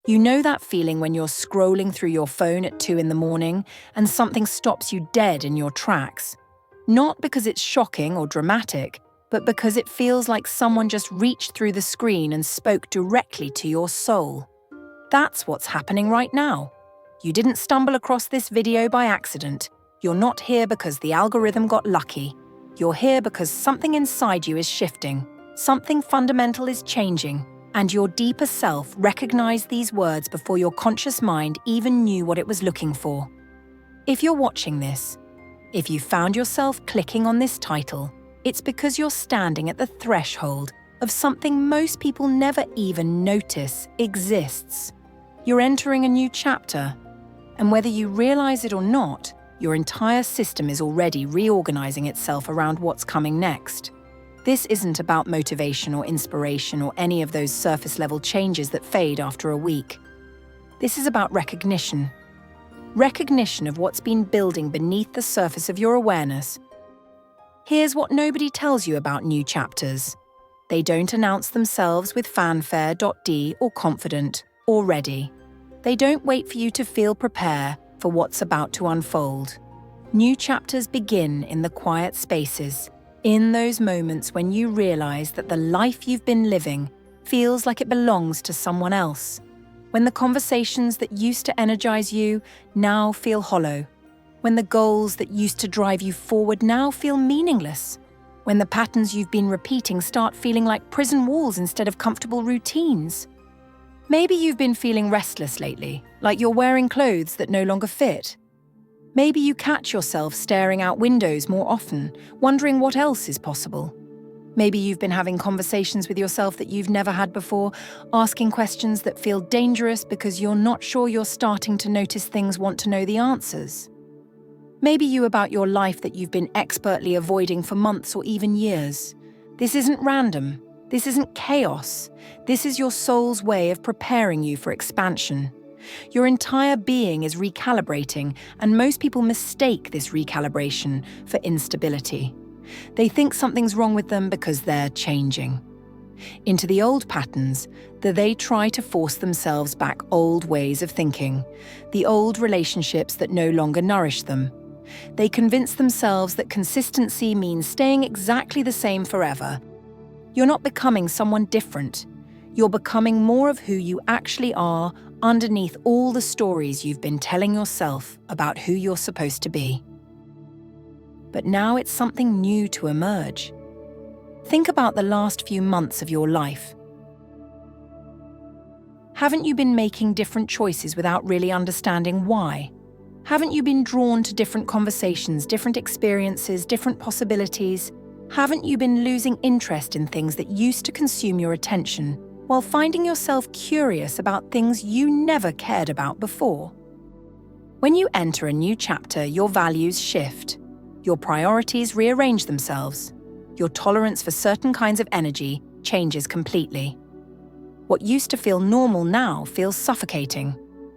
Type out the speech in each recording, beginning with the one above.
You know that feeling when you're scrolling through your phone at 2 in the morning and something stops you dead in your tracks? Not because it's shocking or dramatic, but because it feels like someone just reached through the screen and spoke directly to your soul. That's what's happening right now. You didn't stumble across this video by accident. You're not here because the algorithm got lucky. You're here because something inside you is shifting. Something fundamental is changing. And your deeper self recognized these words before your conscious mind even knew what it was looking for. If you're watching this, if you found yourself clicking on this title, it's because you're standing at the threshold of something most people never even notice exists. You're entering a new chapter, and whether you realize it or not, your entire system is already reorganizing itself around what's coming next. This isn't about motivation or inspiration or any of those surface-level changes that fade after a week. This is about recognition. Recognition of what's been building beneath the surface of your awareness. Here's what nobody tells you about new chapters. They don't announce themselves with fanfare, .d or confident, or ready. They don't wait for you to feel prepare for what's about to unfold. New chapters begin in the quiet spaces, in those moments when you realize that the life you've been living feels like it belongs to someone else. When the conversations that used to energize you now feel hollow. When the goals that used to drive you forward now feel meaningless. When the patterns you've been repeating start feeling like prison walls instead of comfortable routines. Maybe you've been feeling restless lately, like you're wearing clothes that no longer fit. Maybe you catch yourself staring out windows more often, wondering what else is possible. Maybe you've been having conversations with yourself that you've never had before, asking questions that feel dangerous because you're not sure you're starting to notice things want to know the answers. Maybe you about your life that you've been expertly avoiding for months or even years. This isn't random. This isn't chaos. This is your soul's way of preparing you for expansion. Your entire being is recalibrating, and most people mistake this recalibration for instability. They think something's wrong with them because they're changing. Into the old patterns, they try to force themselves back old ways of thinking, the old relationships that no longer nourish them. They convince themselves that consistency means staying exactly the same forever. You're not becoming someone different. You're becoming more of who you actually are underneath all the stories you've been telling yourself about who you're supposed to be. But now it's something new to emerge. Think about the last few months of your life. Haven't you been making different choices without really understanding why? Haven't you been drawn to different conversations, different experiences, different possibilities? Haven't you been losing interest in things that used to consume your attention, while finding yourself curious about things you never cared about before? When you enter a new chapter, your values shift. Your priorities rearrange themselves. Your tolerance for certain kinds of energy changes completely. What used to feel normal now feels suffocating.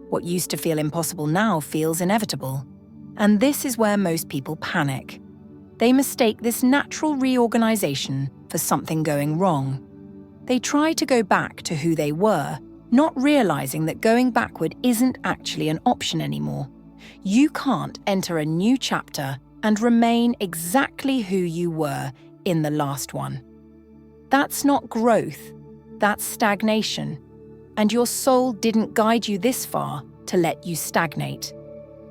What used to feel impossible now feels inevitable. And this is where most people panic. They mistake this natural reorganization for something going wrong. They try to go back to who they were, not realizing that going backward isn't actually an option anymore. You can't enter a new chapter and remain exactly who you were in the last one. That's not growth, that's stagnation. And your soul didn't guide you this far to let you stagnate.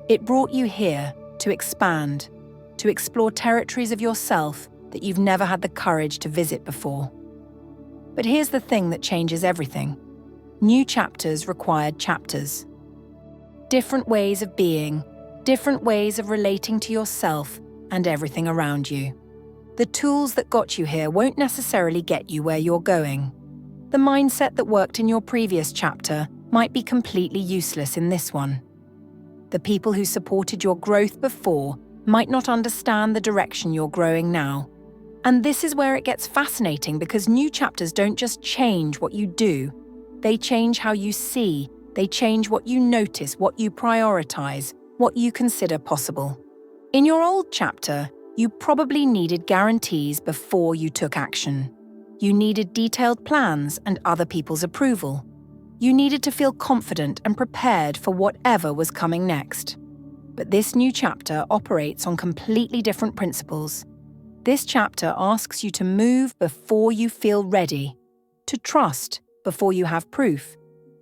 It brought you here to expand, to explore territories of yourself that you've never had the courage to visit before. But here's the thing that changes everything. New chapters required chapters. Different ways of being, different ways of relating to yourself and everything around you. The tools that got you here won't necessarily get you where you're going. The mindset that worked in your previous chapter might be completely useless in this one. The people who supported your growth before might not understand the direction you're growing now. And this is where it gets fascinating, because new chapters don't just change what you do. They change how you see. They change what you notice, what you prioritize, what you consider possible. In your old chapter, you probably needed guarantees before you took action. You needed detailed plans and other people's approval. You needed to feel confident and prepared for whatever was coming next. But this new chapter operates on completely different principles. This chapter asks you to move before you feel ready, to trust before you have proof,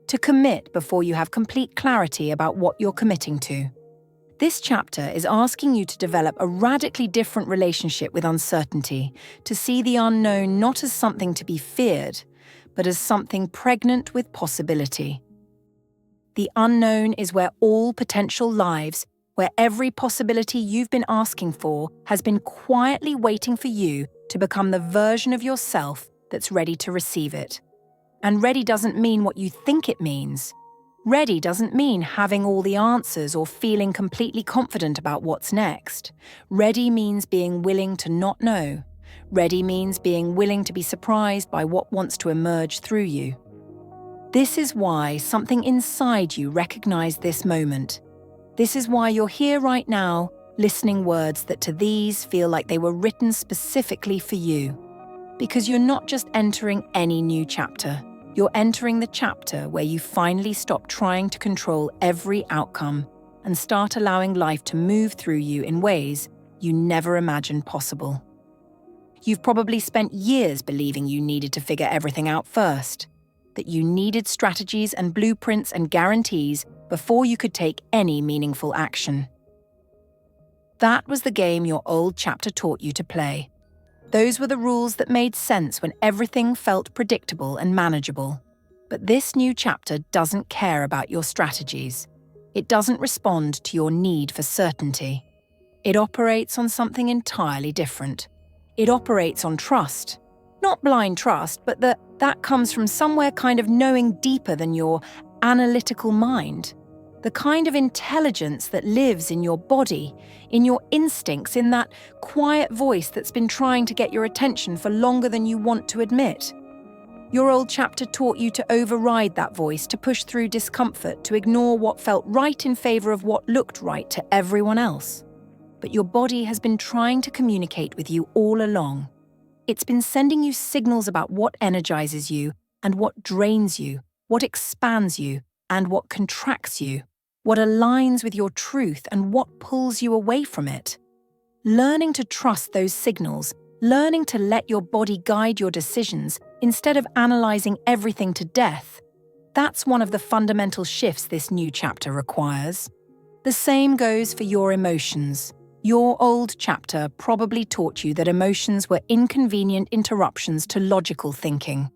to commit before you have complete clarity about what you're committing to. This chapter is asking you to develop a radically different relationship with uncertainty, to see the unknown not as something to be feared, but as something pregnant with possibility. The unknown is where all potential lives, where every possibility you've been asking for has been quietly waiting for you to become the version of yourself that's ready to receive it. And ready doesn't mean what you think it means. Ready doesn't mean having all the answers or feeling completely confident about what's next. Ready means being willing to not know. Ready means being willing to be surprised by what wants to emerge through you. This is why something inside you recognized this moment. This is why you're here right now, listening words that to these feel like they were written specifically for you. Because you're not just entering any new chapter. You're entering the chapter where you finally stop trying to control every outcome and start allowing life to move through you in ways you never imagined possible. You've probably spent years believing you needed to figure everything out first, that you needed strategies and blueprints and guarantees before you could take any meaningful action. That was the game your old chapter taught you to play. Those were the rules that made sense when everything felt predictable and manageable. But this new chapter doesn't care about your strategies. It doesn't respond to your need for certainty. It operates on something entirely different. It operates on trust. Not blind trust, but that comes from somewhere kind of knowing deeper than your analytical mind. The kind of intelligence that lives in your body, in your instincts, in that quiet voice that's been trying to get your attention for longer than you want to admit. Your old chapter taught you to override that voice, to push through discomfort, to ignore what felt right in favor of what looked right to everyone else. But your body has been trying to communicate with you all along. It's been sending you signals about what energizes you and what drains you, what expands you and what contracts you, what aligns with your truth and what pulls you away from it. Learning to trust those signals, learning to let your body guide your decisions instead of analyzing everything to death, that's one of the fundamental shifts this new chapter requires. The same goes for your emotions. Your old chapter probably taught you that emotions were inconvenient interruptions to logical thinking,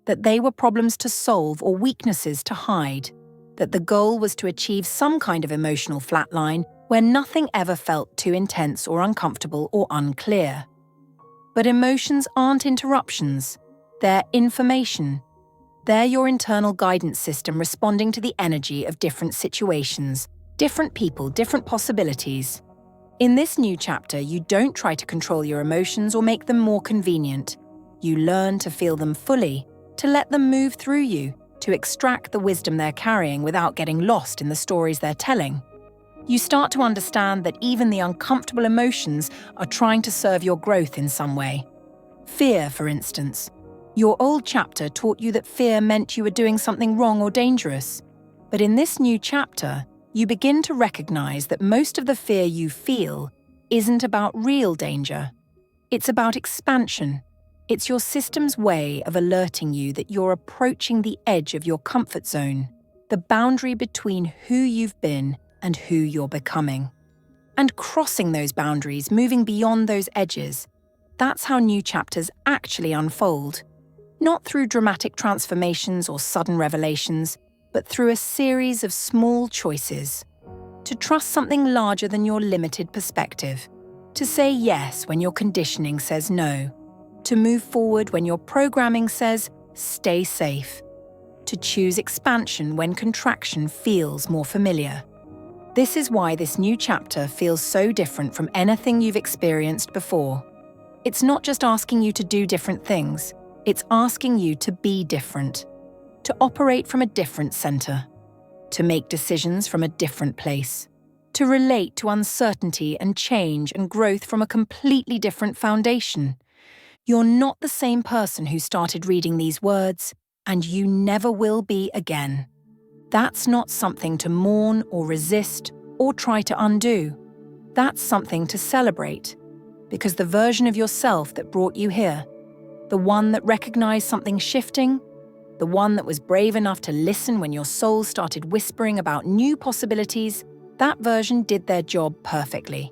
that they were problems to solve or weaknesses to hide, that the goal was to achieve some kind of emotional flatline where nothing ever felt too intense or uncomfortable or unclear. But emotions aren't interruptions. They're information. They're your internal guidance system responding to the energy of different situations, different people, different possibilities. In this new chapter, you don't try to control your emotions or make them more convenient. You learn to feel them fully, to let them move through you, to extract the wisdom they're carrying without getting lost in the stories they're telling. You start to understand that even the uncomfortable emotions are trying to serve your growth in some way. Fear, for instance. Your old chapter taught you that fear meant you were doing something wrong or dangerous. But in this new chapter, you begin to recognize that most of the fear you feel isn't about real danger. It's about expansion. It's your system's way of alerting you that you're approaching the edge of your comfort zone, the boundary between who you've been and who you're becoming. And crossing those boundaries, moving beyond those edges, that's how new chapters actually unfold. Not through dramatic transformations or sudden revelations, but through a series of small choices. To trust something larger than your limited perspective. To say yes when your conditioning says no. To move forward when your programming says, stay safe. To choose expansion when contraction feels more familiar. This is why this new chapter feels so different from anything you've experienced before. It's not just asking you to do different things, it's asking you to be different. To operate from a different center. To make decisions from a different place. To relate to uncertainty and change and growth from a completely different foundation. You're not the same person who started reading these words. and you never will be again. That's not something to mourn or resist or try to undo. That's something to celebrate, because the version of yourself that brought you here, the one that recognized something shifting, the one that was brave enough to listen when your soul started whispering about new possibilities, that version did their job perfectly.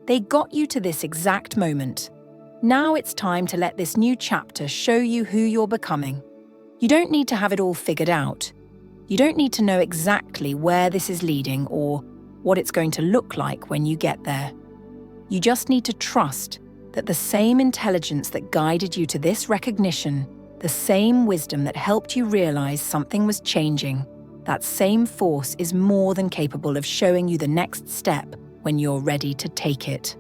They got you to this exact moment. Now it's time to let this new chapter show you who you're becoming. You don't need to have it all figured out. You don't need to know exactly where this is leading or what it's going to look like when you get there. You just need to trust that the same intelligence that guided you to this recognition, the same wisdom that helped you realize something was changing, that same force is more than capable of showing you the next step when you're ready to take it.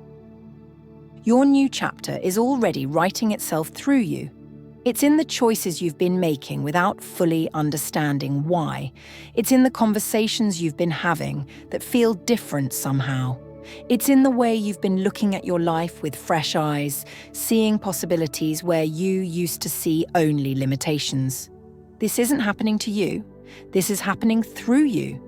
Your new chapter is already writing itself through you. It's in the choices you've been making without fully understanding why. It's in the conversations you've been having that feel different somehow. It's in the way you've been looking at your life with fresh eyes, seeing possibilities where you used to see only limitations. This isn't happening to you. This is happening through you.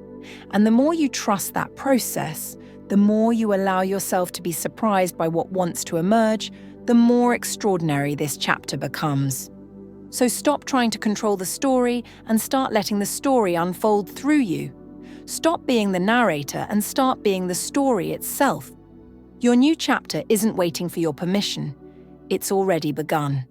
And the more you trust that process, the more you allow yourself to be surprised by what wants to emerge, the more extraordinary this chapter becomes. So stop trying to control the story and start letting the story unfold through you. Stop being the narrator and start being the story itself. Your new chapter isn't waiting for your permission. It's already begun.